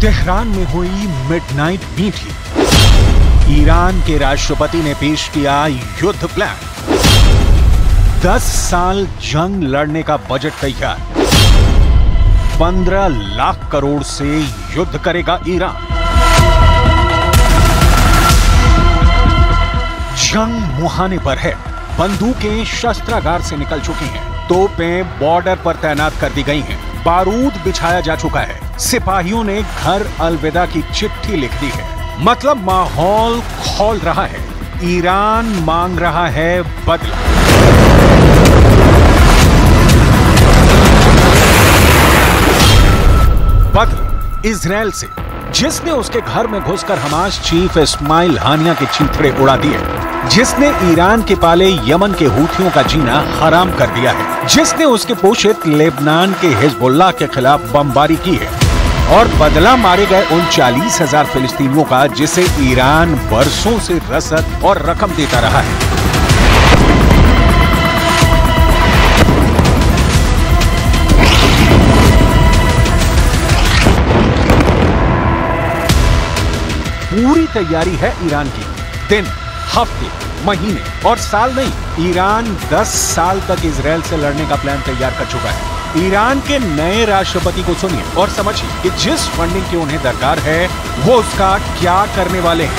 Tehran में हुई midnight meeting. Iran के राष्ट्रपति ने पेश किया युद्ध प्लान। 10 साल जंग लड़ने का बजट तैयार। 15 लाख करोड़ से युद्ध करेगा ईरान। जंग मुहाने पर है। बंदूकें शस्त्रागार से निकल चुकी हैं। तोपें बॉर्डर पर तैनात कर दी गई हैं। बारूद बिछाया जा चुका है। सिपाहियों ने घर अलविदा की चिट्ठी लिख दी है। मतलब माहौल खौल रहा है। ईरान मांग रहा है बदला। बदला इजराइल से, जिसने उसके घर में घुसकर हमास चीफ इस्माइल हानिया के चीथड़े उड़ा दिए, जिसने ईरान के पाले यमन के हूथियों का जीना हराम कर दिया है, जिसने उसके पोषित लेबनान के हिजबुल्लाह के खिलाफ बमबारी की है, और बदला मारे गए उन 40,000 फिलिस्तीनियों का जिसे ईरान बरसों से रसद और रकम देता रहा है। पूरी तैयारी है ईरान की। दिन, हफ्ते, महीने और साल नहीं, ईरान 10 साल तक इजराइल से लड़ने का प्लान तैयार कर चुका है। ईरान के नए राष्ट्रपति को सुनिए और समझिए कि जिस फंडिंग की उन्हें दरकार है वो उसका क्या करने वाले हैं।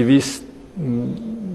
200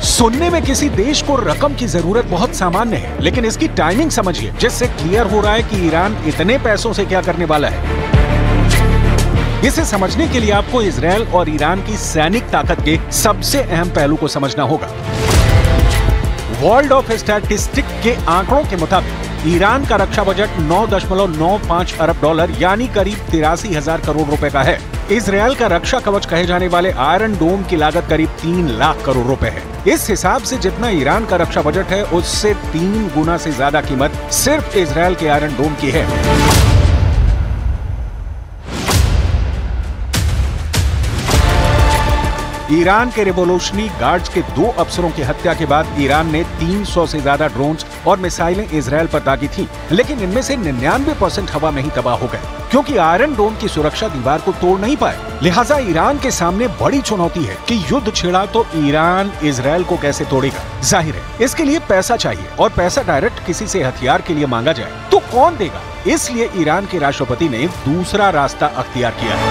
सुनने में किसी देश को रकम की जरूरत बहुत सामान्य है, लेकिन इसकी टाइमिंग समझिए, जिससे क्लियर हो रहा है कि ईरान इतने पैसों से क्या करने वाला है। इसे समझने के लिए आपको इजराइल और ईरान की सैनिक ताकत के सबसे अहम पहलू को समझना होगा। वर्ल्ड ऑफ स्टैटिस्टिक के आंकड़ों के मुताबिक ईरान का रक्षा बजट 9.95 अरब डॉलर यानी करीब 83,000 करोड़ रुपए का है। इजराइल का रक्षा कवच कहे जाने वाले आयरन डोम की लागत करीब 3 लाख करोड़ रुपए है। इस हिसाब से जितना ईरान का रक्षा बजट है उससे 3 गुना से ज्यादा कीमत सिर्फ इजराइल के आयरन डोम की है। ईरान के रिवोल्यूशनरी गार्ड्स के 2 अफसरों की हत्या के बाद ईरान ने 300 से ज्यादा ड्रोन्स और मिसाइलें इजराइल पर दागी थी, लेकिन इनमें से 99% हवा में ही तबाह हो गए, क्योंकि आयरन डोम की सुरक्षा दीवार को तोड़ नहीं पाए। लिहाजा ईरान के सामने बड़ी चुनौती है कि युद्ध छिड़ा तो ईरान इजराइल को कैसे तोड़ेगा। जाहिर है इसके लिए पैसा चाहिए, और पैसा डायरेक्ट किसी से हथियार के लिए मांगा जाए तो कौन देगा। इसलिए ईरान के राष्ट्रपति ने दूसरा रास्ता अख्तियार किया है।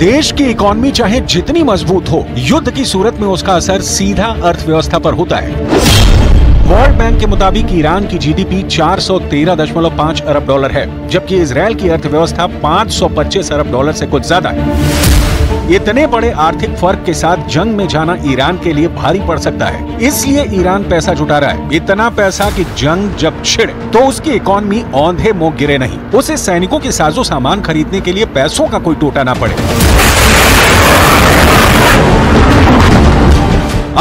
देश की इकोनॉमी चाहे जितनी मजबूत हो, युद्ध की सूरत में उसका असर सीधा अर्थव्यवस्था पर होता है। वर्ल्ड बैंक के मुताबिक ईरान की जीडीपी 413.5 अरब डॉलर है, जबकि इजराइल की अर्थव्यवस्था 525 अरब डॉलर से कुछ ज्यादा है। इतने बड़े आर्थिक फर्क के साथ जंग में जाना ईरान के लिए भारी पड़ सकता है। इसलिए ईरान पैसा जुटा रहा है, इतना पैसा कि जंग जब छिड़े तो उसकी इकोनॉमी औंधे मुंह गिरे नहीं, उसे सैनिकों के साजो सामान खरीदने के लिए पैसों का कोई टोटा ना पड़े।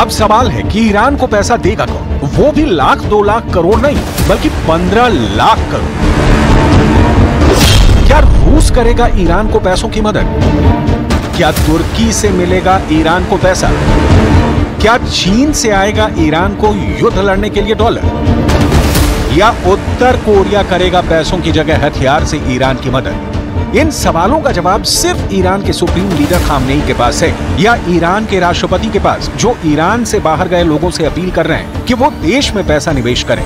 अब सवाल है कि ईरान को पैसा देगा कौन? वो भी लाख 2 लाख करोड़ नहीं, बल्कि 15 लाख करोड़। क्या रूस करेगा ईरान को पैसों की मदद? क्या तुर्की से मिलेगा ईरान को पैसा? क्या चीन से आएगा ईरान को युद्ध लड़ने के लिए डॉलर? या उत्तर कोरिया करेगा पैसों की जगह हथियार से ईरान की मदद? इन सवालों का जवाब सिर्फ ईरान के सुप्रीम लीडर खामनेई के पास है, या ईरान के राष्ट्रपति के पास, जो ईरान से बाहर गए लोगों से अपील कर रहे हैं कि वो देश में पैसा निवेश करें।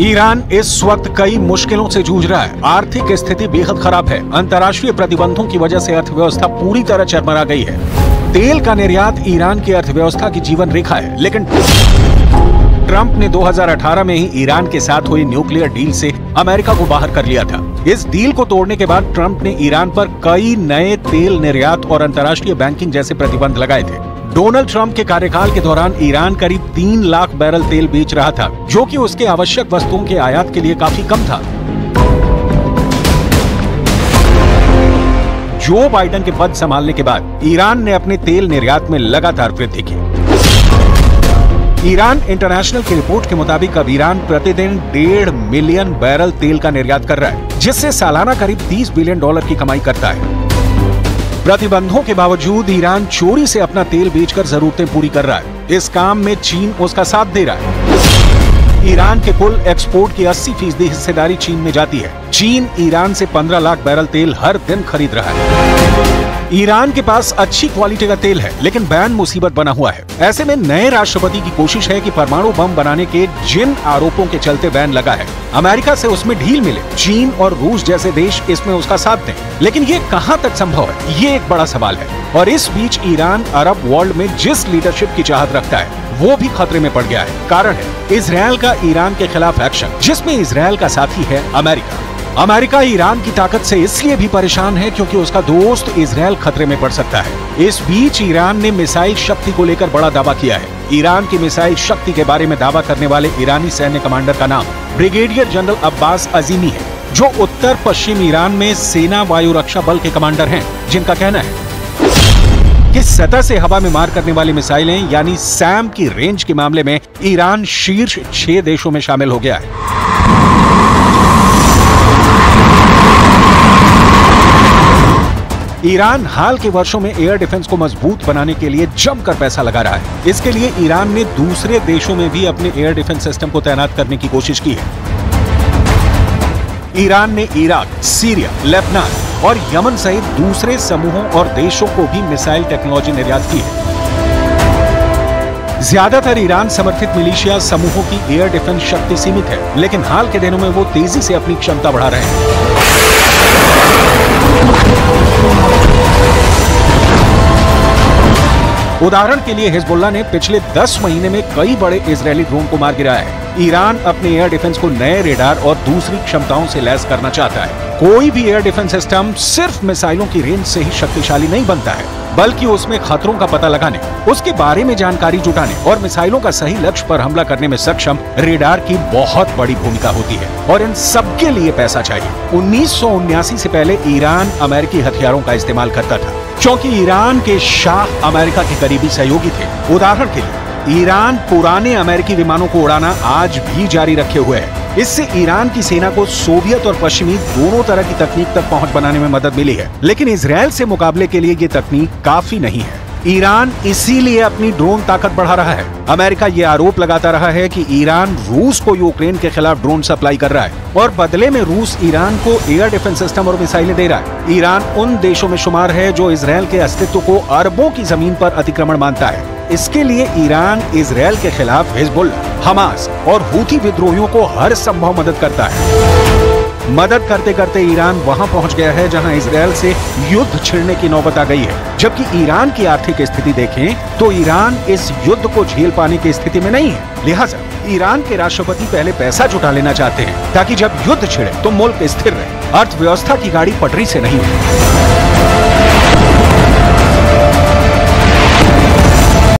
ईरान इस वक्त कई मुश्किलों से जूझ रहा है। आर्थिक स्थिति बेहद खराब है। अंतर्राष्ट्रीय प्रतिबंधों की वजह से अर्थव्यवस्था पूरी तरह चरमरा गई है। तेल का निर्यात ईरान की अर्थव्यवस्था की जीवन रेखा है, लेकिन ट्रंप ने 2018 में ही ईरान के साथ हुई न्यूक्लियर डील से अमेरिका को बाहर कर लिया था। इस डील को तोड़ने के बाद ट्रंप ने ईरान पर कई नए तेल निर्यात और अंतर्राष्ट्रीय बैंकिंग जैसे प्रतिबंध लगाए थे। डोनाल्ड ट्रंप के कार्यकाल के दौरान ईरान करीब 3 लाख बैरल तेल बेच रहा था, जो कि उसके आवश्यक वस्तुओं के आयात के लिए काफी कम था। जो बाइडेन के पद संभालने के बाद ईरान ने अपने तेल निर्यात में लगातार वृद्धि की। ईरान इंटरनेशनल की रिपोर्ट के मुताबिक अब ईरान प्रतिदिन 1.5 मिलियन बैरल तेल का निर्यात कर रहा है, जिससे सालाना करीब $30 बिलियन की कमाई करता है। प्रतिबंधों के बावजूद ईरान चोरी से अपना तेल बेचकर जरूरतें पूरी कर रहा है। इस काम में चीन उसका साथ दे रहा है। ईरान के कुल एक्सपोर्ट की 80% हिस्सेदारी चीन में जाती है। चीन ईरान से 15 लाख बैरल तेल हर दिन खरीद रहा है। ईरान के पास अच्छी क्वालिटी का तेल है, लेकिन बैन मुसीबत बना हुआ है। ऐसे में नए राष्ट्रपति की कोशिश है कि परमाणु बम बनाने के जिन आरोपों के चलते बैन लगा है, अमेरिका से उसमें ढील मिले। चीन और रूस जैसे देश इसमें उसका साथ दें, लेकिन ये कहां तक संभव है, ये एक बड़ा सवाल है। और इस बीच ईरान अरब वर्ल्ड में जिस लीडरशिप की चाहत रखता है, वो भी खतरे में पड़ गया है। कारण है इजरायल का ईरान के खिलाफ एक्शन, जिसमें इजरायल का साथी है अमेरिका। अमेरिका ईरान की ताकत से इसलिए भी परेशान है क्योंकि उसका दोस्त इजरायल खतरे में पड़ सकता है। इस बीच ईरान ने मिसाइल शक्ति को लेकर बड़ा दावा किया है। ईरान की मिसाइल शक्ति के बारे में दावा करने वाले ईरानी सैन्य कमांडर का नाम ब्रिगेडियर जनरल अब्बास अजीमी है, जो उत्तर पश्चिम ईरान में सेना वायु रक्षा बल के कमांडर हैं, जिनका कहना है कि सतह से हवा में मार करने वाली मिसाइलें यानी सैम की रेंज के मामले में ईरान शीर्ष 6 देशों में शामिल हो गया है। ईरान हाल के वर्षों में एयर डिफेंस को मजबूत बनाने के लिए जमकर पैसा लगा रहा है। इसके लिए ईरान ने दूसरे देशों में भी अपने एयर डिफेंस सिस्टम को तैनात करने की कोशिश की है। ईरान ने इराक, सीरिया, लेबनान और यमन सहित दूसरे समूहों और देशों को भी मिसाइल टेक्नोलॉजी निर्यात की है। ज्यादातर ईरान समर्थित मिलिशिया समूहों की एयर डिफेंस शक्ति सीमित है, लेकिन हाल के दिनों में वो तेजी से अपनी क्षमता बढ़ा रहे हैं। उदाहरण के लिए हिजबुल्लाह ने पिछले 10 महीने में कई बड़े इजरायली ड्रोन को मार गिराया है। ईरान अपने एयर डिफेंस को नए रेडार और दूसरी क्षमताओं से लैस करना चाहता है। कोई भी एयर डिफेंस सिस्टम सिर्फ मिसाइलों की रेंज से ही शक्तिशाली नहीं बनता है, बल्कि उसमें खतरों का पता लगाने, उसके बारे में जानकारी जुटाने और मिसाइलों का सही लक्ष्य पर हमला करने में सक्षम रेडार की बहुत बड़ी भूमिका होती है। और इन सबके लिए पैसा चाहिए। 1979 से पहले ईरान अमेरिकी हथियारों का इस्तेमाल करता था, क्योंकि ईरान के शाह अमेरिका के करीबी सहयोगी थे। उदाहरण के लिए ईरान पुराने अमेरिकी विमानों को उड़ाना आज भी जारी रखे हुए है। इससे ईरान की सेना को सोवियत और पश्चिमी दोनों तरह की तकनीक तक पहुंच बनाने में मदद मिली है, लेकिन इजरायल से मुकाबले के लिए ये तकनीक काफी नहीं है। ईरान इसीलिए अपनी ड्रोन ताकत बढ़ा रहा है। अमेरिका ये आरोप लगाता रहा है कि ईरान रूस को यूक्रेन के खिलाफ ड्रोन सप्लाई कर रहा है और बदले में रूस ईरान को एयर डिफेंस सिस्टम और मिसाइलें दे रहा है। ईरान उन देशों में शुमार है जो इजरायल के अस्तित्व को अरबों की जमीन पर अतिक्रमण मानता है। इसके लिए ईरान इजरायल के खिलाफ हिजबुल्लाह, हमास और हूथी विद्रोहियों को हर संभव मदद करता है। मदद करते करते ईरान वहां पहुंच गया है जहां इजरायल से युद्ध छिड़ने की नौबत आ गई है। जबकि ईरान की आर्थिक स्थिति देखें तो ईरान इस युद्ध को झेल पाने की स्थिति में नहीं है। लिहाजा ईरान के राष्ट्रपति पहले पैसा जुटा लेना चाहते हैं, ताकि जब युद्ध छिड़े तो मुल्क स्थिर रहे, अर्थव्यवस्था की गाड़ी पटरी से नहीं है।